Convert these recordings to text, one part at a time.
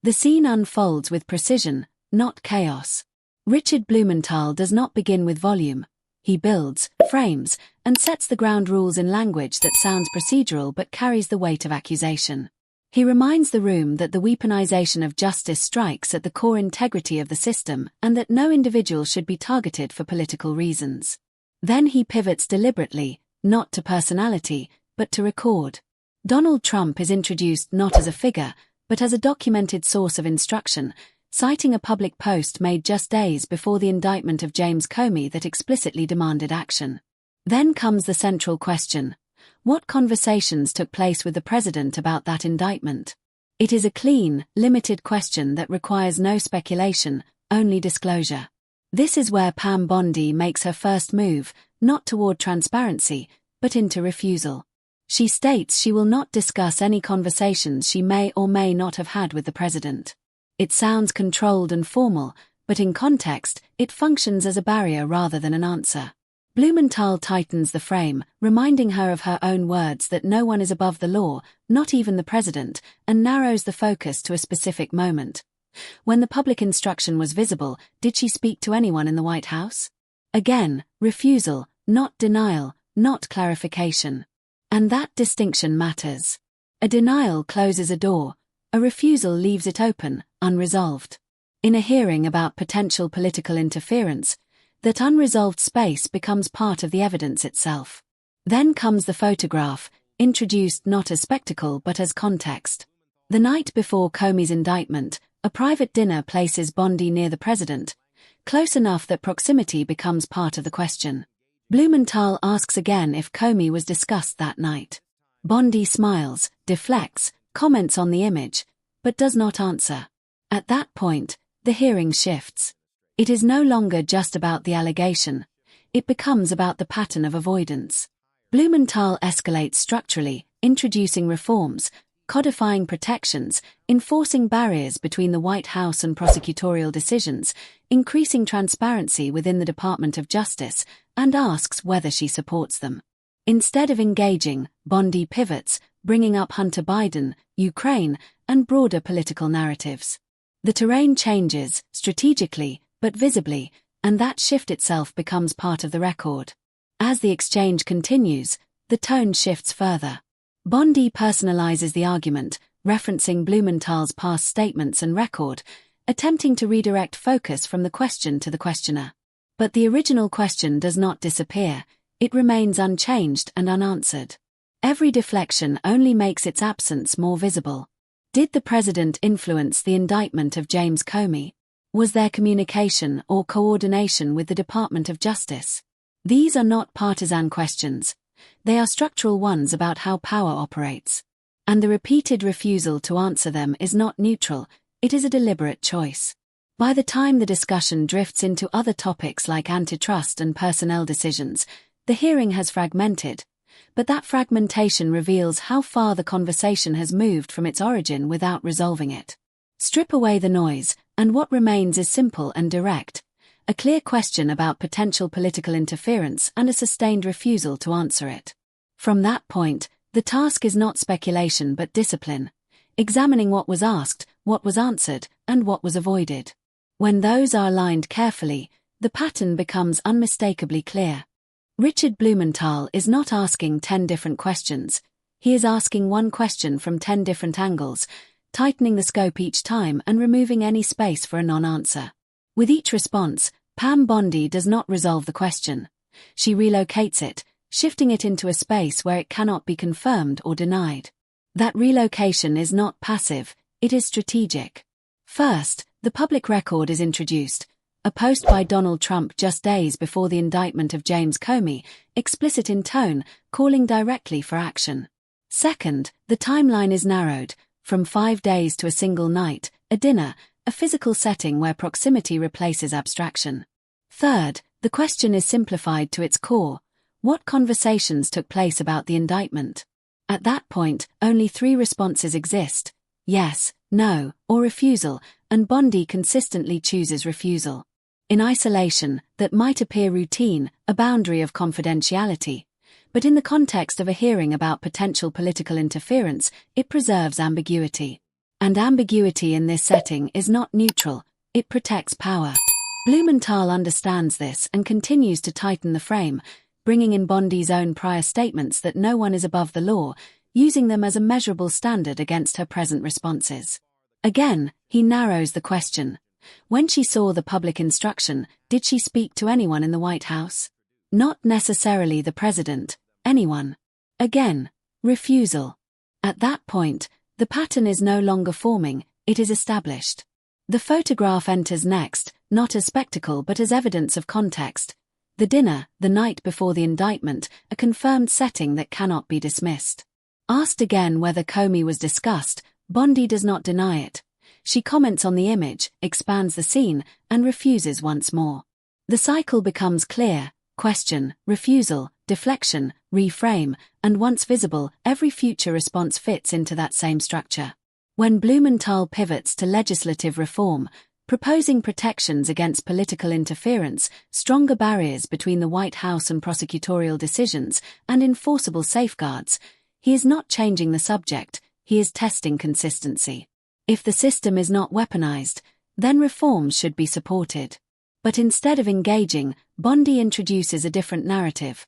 The scene unfolds with precision, not chaos. Richard Blumenthal does not begin with volume. He builds, frames, and sets the ground rules in language that sounds procedural but carries the weight of accusation. He reminds the room that the weaponization of justice strikes at the core integrity of the system and that no individual should be targeted for political reasons. Then he pivots deliberately, not to personality, but to record. Donald Trump is introduced not as a figure, but as a documented source of instruction, citing a public post made just days before the indictment of James Comey that explicitly demanded action. Then comes the central question: what conversations took place with the president about that indictment? It is a clean, limited question that requires no speculation, only disclosure. This is where Pam Bondi makes her first move, not toward transparency, but into refusal. She states she will not discuss any conversations she may or may not have had with the president. It sounds controlled and formal, but in context, it functions as a barrier rather than an answer. Blumenthal tightens the frame, reminding her of her own words that no one is above the law, not even the president, and narrows the focus to a specific moment. When the public instruction was visible, did she speak to anyone in the White House? Again, refusal, not denial, not clarification. And that distinction matters. A denial closes a door, a refusal leaves it open, unresolved. In a hearing about potential political interference, that unresolved space becomes part of the evidence itself. Then comes the photograph, introduced not as spectacle but as context. The night before Comey's indictment, a private dinner places Bondi near the president, close enough that proximity becomes part of the question. Blumenthal asks again if Comey was discussed that night. Bondi smiles, deflects, comments on the image, but does not answer. At that point, the hearing shifts. It is no longer just about the allegation. It becomes about the pattern of avoidance. Blumenthal escalates structurally, introducing reforms, codifying protections, enforcing barriers between the White House and prosecutorial decisions, increasing transparency within the Department of Justice, and asks whether she supports them. Instead of engaging, Bondi pivots, bringing up Hunter Biden, Ukraine, and broader political narratives. The terrain changes, strategically, but visibly, and that shift itself becomes part of the record. As the exchange continues, the tone shifts further. Bondi personalizes the argument, referencing Blumenthal's past statements and record, attempting to redirect focus from the question to the questioner. But the original question does not disappear, it remains unchanged and unanswered. Every deflection only makes its absence more visible. Did the president influence the indictment of James Comey? Was there communication or coordination with the Department of Justice? These are not partisan questions. They are structural ones about how power operates. And the repeated refusal to answer them is not neutral, it is a deliberate choice. By the time the discussion drifts into other topics like antitrust and personnel decisions, the hearing has fragmented. But that fragmentation reveals how far the conversation has moved from its origin without resolving it. Strip away the noise, and what remains is simple and direct. A clear question about potential political interference and a sustained refusal to answer it. From that point, the task is not speculation but discipline, examining what was asked, what was answered, and what was avoided. When those are aligned carefully, the pattern becomes unmistakably clear. Richard Blumenthal is not asking 10 different questions, he is asking one question from 10 different angles, tightening the scope each time and removing any space for a non-answer. With each response, Pam Bondi does not resolve the question. She relocates it, shifting it into a space where it cannot be confirmed or denied. That relocation is not passive, it is strategic. First, the public record is introduced, a post by Donald Trump just days before the indictment of James Comey, explicit in tone, calling directly for action. Second, the timeline is narrowed, from 5 days to a single night, a dinner, a physical setting where proximity replaces abstraction. Third, the question is simplified to its core. What conversations took place about the indictment? At that point, only 3 responses exist: yes, no, or refusal, and Bondi consistently chooses refusal. In isolation, that might appear routine, a boundary of confidentiality. But in the context of a hearing about potential political interference, it preserves ambiguity. And ambiguity in this setting is not neutral, it protects power. Blumenthal understands this and continues to tighten the frame, bringing in Bondi's own prior statements that no one is above the law, using them as a measurable standard against her present responses. Again, he narrows the question. When she saw the public instruction, did she speak to anyone in the White House? Not necessarily the president, anyone. Again, refusal. At that point, the pattern is no longer forming, it is established. The photograph enters next, not as spectacle but as evidence of context. The dinner, the night before the indictment, a confirmed setting that cannot be dismissed. Asked again whether Comey was discussed, Bondi does not deny it. She comments on the image, expands the scene, and refuses once more. The cycle becomes clear: question, refusal, deflection, reframe, and once visible, every future response fits into that same structure. When Blumenthal pivots to legislative reform, proposing protections against political interference, stronger barriers between the White House and prosecutorial decisions, and enforceable safeguards, he is not changing the subject, he is testing consistency. If the system is not weaponized, then reforms should be supported. But instead of engaging, Bondi introduces a different narrative.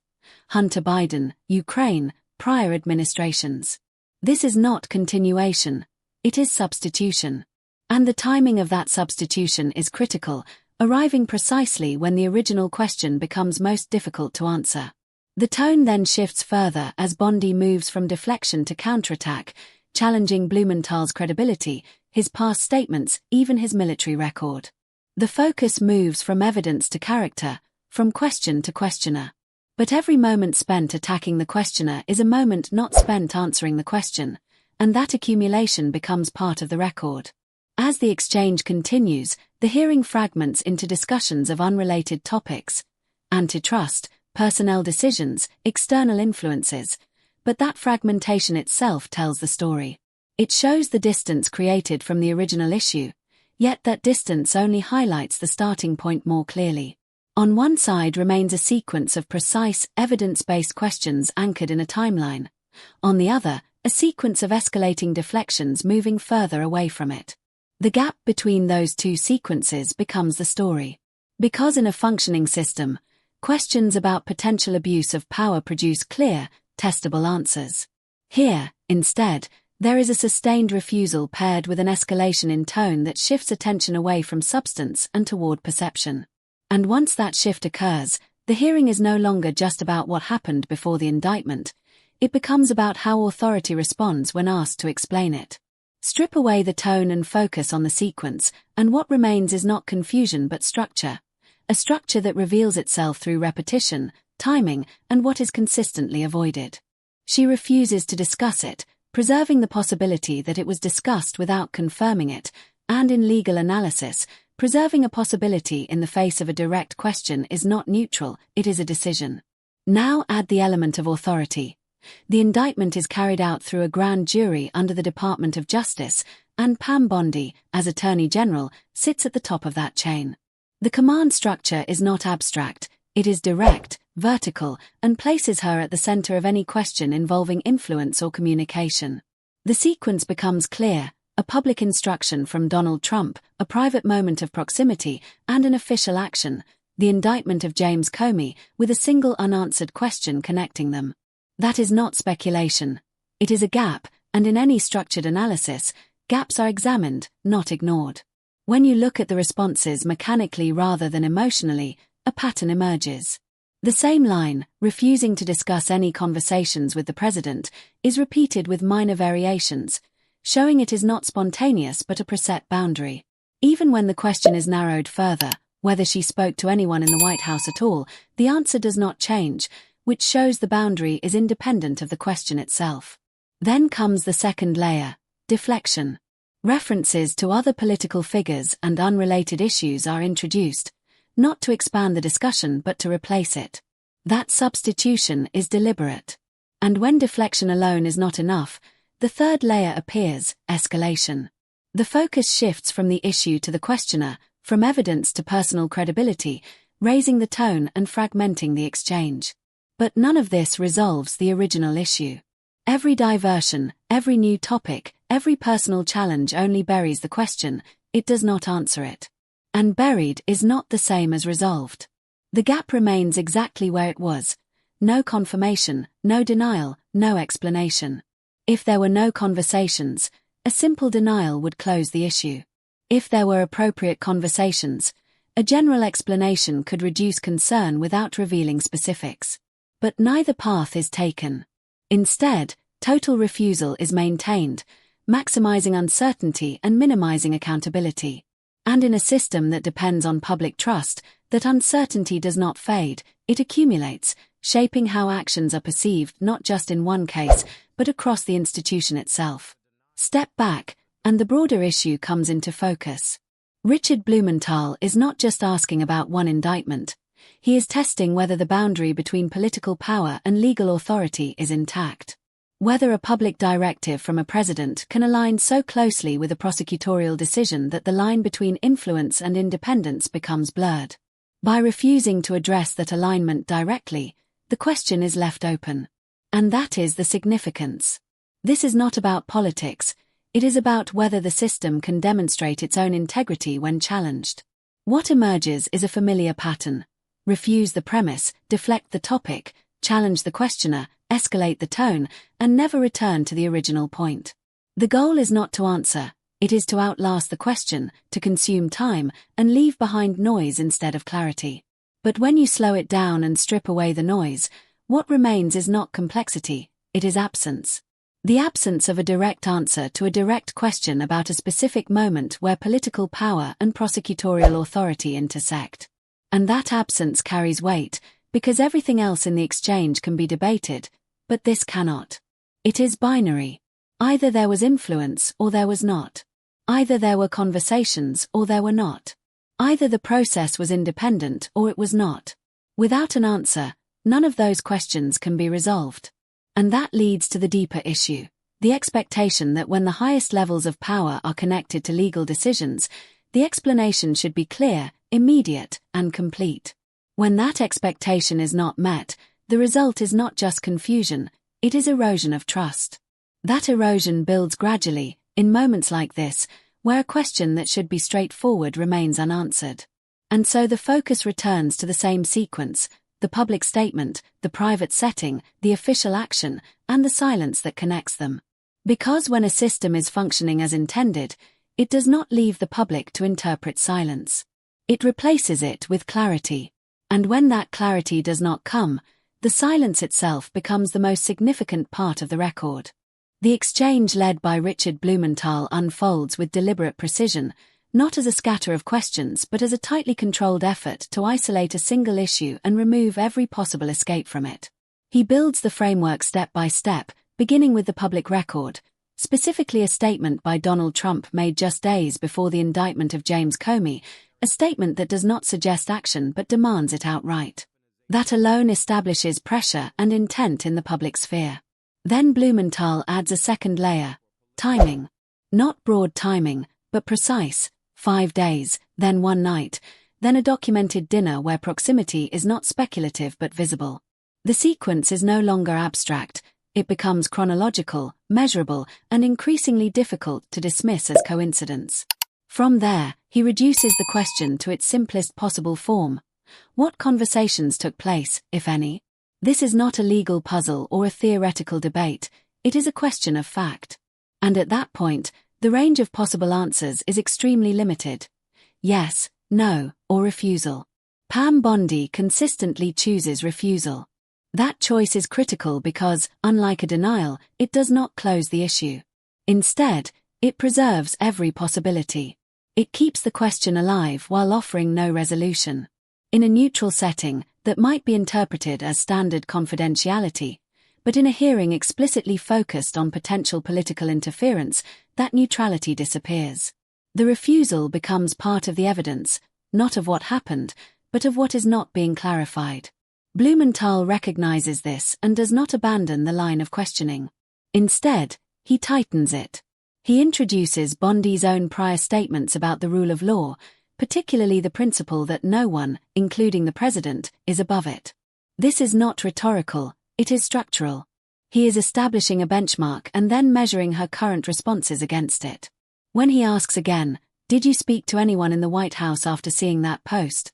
Hunter Biden, Ukraine, prior administrations. This is not continuation, it is substitution. And the timing of that substitution is critical, arriving precisely when the original question becomes most difficult to answer. The tone then shifts further as Bondi moves from deflection to counterattack, challenging Blumenthal's credibility, his past statements, even his military record. The focus moves from evidence to character, from question to questioner. But every moment spent attacking the questioner is a moment not spent answering the question, and that accumulation becomes part of the record. As the exchange continues, the hearing fragments into discussions of unrelated topics: antitrust, personnel decisions, external influences. But that fragmentation itself tells the story. It shows the distance created from the original issue, yet that distance only highlights the starting point more clearly. On one side remains a sequence of precise, evidence-based questions anchored in a timeline. On the other, a sequence of escalating deflections moving further away from it. The gap between those two sequences becomes the story. Because in a functioning system, questions about potential abuse of power produce clear, testable answers. Here, instead, there is a sustained refusal paired with an escalation in tone that shifts attention away from substance and toward perception. And once that shift occurs, the hearing is no longer just about what happened before the indictment. It becomes about how authority responds when asked to explain it. Strip away the tone and focus on the sequence, and what remains is not confusion but structure. A structure that reveals itself through repetition, timing, and what is consistently avoided. She refuses to discuss it, preserving the possibility that it was discussed without confirming it, and in legal analysis, preserving a possibility in the face of a direct question is not neutral, it is a decision. Now add the element of authority. The indictment is carried out through a grand jury under the Department of Justice, and Pam Bondi, as Attorney General, sits at the top of that chain. The command structure is not abstract, it is direct, vertical, and places her at the center of any question involving influence or communication. The sequence becomes clear: a public instruction from Donald Trump, a private moment of proximity, and an official action, the indictment of James Comey, with a single unanswered question connecting them. That is not speculation. It is a gap, and in any structured analysis, gaps are examined, not ignored. When you look at the responses mechanically rather than emotionally, a pattern emerges. The same line, refusing to discuss any conversations with the president, is repeated with minor variations, showing it is not spontaneous but a preset boundary. Even when the question is narrowed further, whether she spoke to anyone in the White House at all, the answer does not change, which shows the boundary is independent of the question itself. Then comes the second layer: deflection. References to other political figures and unrelated issues are introduced, not to expand the discussion but to replace it. That substitution is deliberate. And when deflection alone is not enough, the third layer appears: escalation. The focus shifts from the issue to the questioner, from evidence to personal credibility, raising the tone and fragmenting the exchange. But none of this resolves the original issue. Every diversion, every new topic, every personal challenge only buries the question, it does not answer it. And buried is not the same as resolved. The gap remains exactly where it was. No confirmation, no denial, no explanation. If there were no conversations, a simple denial would close the issue. If there were appropriate conversations, a general explanation could reduce concern without revealing specifics. But neither path is taken. Instead, total refusal is maintained, maximizing uncertainty and minimizing accountability. And in a system that depends on public trust, that uncertainty does not fade, it accumulates, shaping how actions are perceived not just in one case, but across the institution itself. Step back, and the broader issue comes into focus. Richard Blumenthal is not just asking about one indictment. He is testing whether the boundary between political power and legal authority is intact. Whether a public directive from a president can align so closely with a prosecutorial decision that the line between influence and independence becomes blurred. By refusing to address that alignment directly, the question is left open. And that is the significance. This is not about politics, it is about whether the system can demonstrate its own integrity when challenged. What emerges is a familiar pattern. Refuse the premise, deflect the topic, challenge the questioner, escalate the tone, and never return to the original point. The goal is not to answer, it is to outlast the question, to consume time, and leave behind noise instead of clarity. But when you slow it down and strip away the noise, what remains is not complexity, it is absence. The absence of a direct answer to a direct question about a specific moment where political power and prosecutorial authority intersect. And that absence carries weight, because everything else in the exchange can be debated, but this cannot. It is binary. Either there was influence or there was not. Either there were conversations or there were not. Either the process was independent or it was not. Without an answer, none of those questions can be resolved. And that leads to the deeper issue, the expectation that when the highest levels of power are connected to legal decisions, the explanation should be clear, immediate, and complete. When that expectation is not met, the result is not just confusion, it is erosion of trust. That erosion builds gradually, in moments like this, where a question that should be straightforward remains unanswered. And so the focus returns to the same sequence, the public statement, the private setting, the official action, and the silence that connects them. Because when a system is functioning as intended, it does not leave the public to interpret silence. It replaces it with clarity. And when that clarity does not come, the silence itself becomes the most significant part of the record. The exchange led by Richard Blumenthal unfolds with deliberate precision, not as a scatter of questions but as a tightly controlled effort to isolate a single issue and remove every possible escape from it. He builds the framework step by step, beginning with the public record, specifically a statement by Donald Trump made just days before the indictment of James Comey, a statement that does not suggest action but demands it outright. That alone establishes pressure and intent in the public sphere. Then Blumenthal adds a second layer, timing. Not broad timing, but precise, 5 days, then one night, then a documented dinner where proximity is not speculative but visible. The sequence is no longer abstract, it becomes chronological, measurable, and increasingly difficult to dismiss as coincidence. From there, he reduces the question to its simplest possible form. What conversations took place, if any? This is not a legal puzzle or a theoretical debate, it is a question of fact. And at that point, the range of possible answers is extremely limited. Yes, no, or refusal. Pam Bondi consistently chooses refusal. That choice is critical because, unlike a denial, it does not close the issue. Instead, it preserves every possibility. It keeps the question alive while offering no resolution. In a neutral setting, that might be interpreted as standard confidentiality, but in a hearing explicitly focused on potential political interference, that neutrality disappears. The refusal becomes part of the evidence, not of what happened, but of what is not being clarified. Blumenthal recognizes this and does not abandon the line of questioning. Instead, he tightens it. He introduces Bondi's own prior statements about the rule of law, particularly the principle that no one, including the president, is above it. This is not rhetorical, it is structural. He is establishing a benchmark and then measuring her current responses against it. When he asks again, "Did you speak to anyone in the White House after seeing that post?"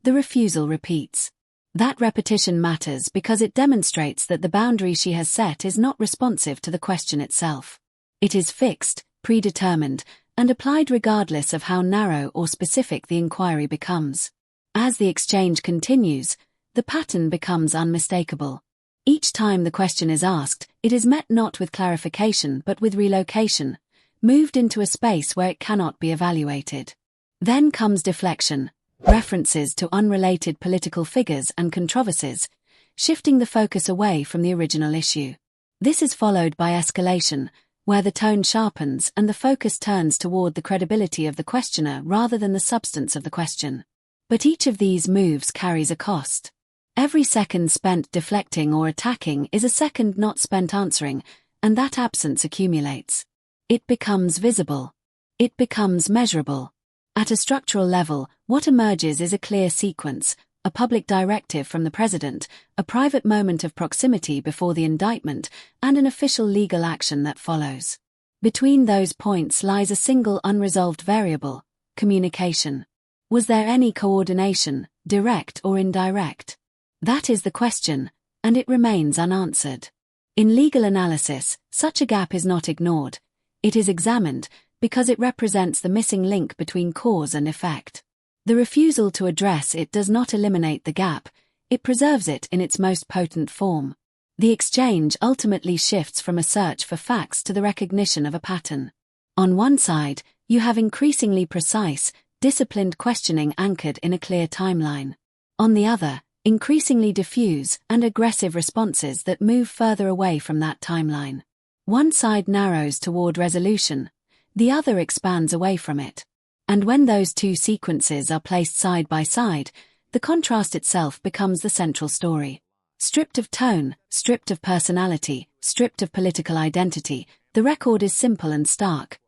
the refusal repeats. That repetition matters because it demonstrates that the boundary she has set is not responsive to the question itself. It is fixed, predetermined, and applied regardless of how narrow or specific the inquiry becomes. As the exchange continues, the pattern becomes unmistakable. Each time the question is asked, it is met not with clarification but with relocation, moved into a space where it cannot be evaluated. Then comes deflection, references to unrelated political figures and controversies, shifting the focus away from the original issue. This is followed by escalation, where the tone sharpens and the focus turns toward the credibility of the questioner rather than the substance of the question. But each of these moves carries a cost. Every second spent deflecting or attacking is a second not spent answering, and that absence accumulates. It becomes visible. It becomes measurable. At a structural level, what emerges is a clear sequence, a public directive from the president, a private moment of proximity before the indictment, and an official legal action that follows. Between those points lies a single unresolved variable: communication. Was there any coordination, direct or indirect? That is the question, and it remains unanswered. In legal analysis, such a gap is not ignored. It is examined, because it represents the missing link between cause and effect. The refusal to address it does not eliminate the gap, it preserves it in its most potent form. The exchange ultimately shifts from a search for facts to the recognition of a pattern. On one side, you have increasingly precise, disciplined questioning anchored in a clear timeline. On the other, increasingly diffuse and aggressive responses that move further away from that timeline. One side narrows toward resolution, the other expands away from it. And when those two sequences are placed side by side, the contrast itself becomes the central story. Stripped of tone, stripped of personality, stripped of political identity, the record is simple and stark.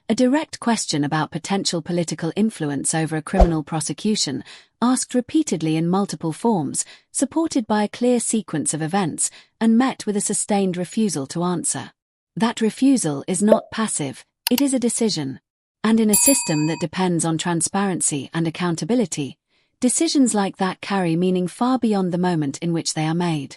A direct question about potential political influence over a criminal prosecution, asked repeatedly in multiple forms, supported by a clear sequence of events, and met with a sustained refusal to answer. That refusal is not passive, it is a decision. And in a system that depends on transparency and accountability, decisions like that carry meaning far beyond the moment in which they are made.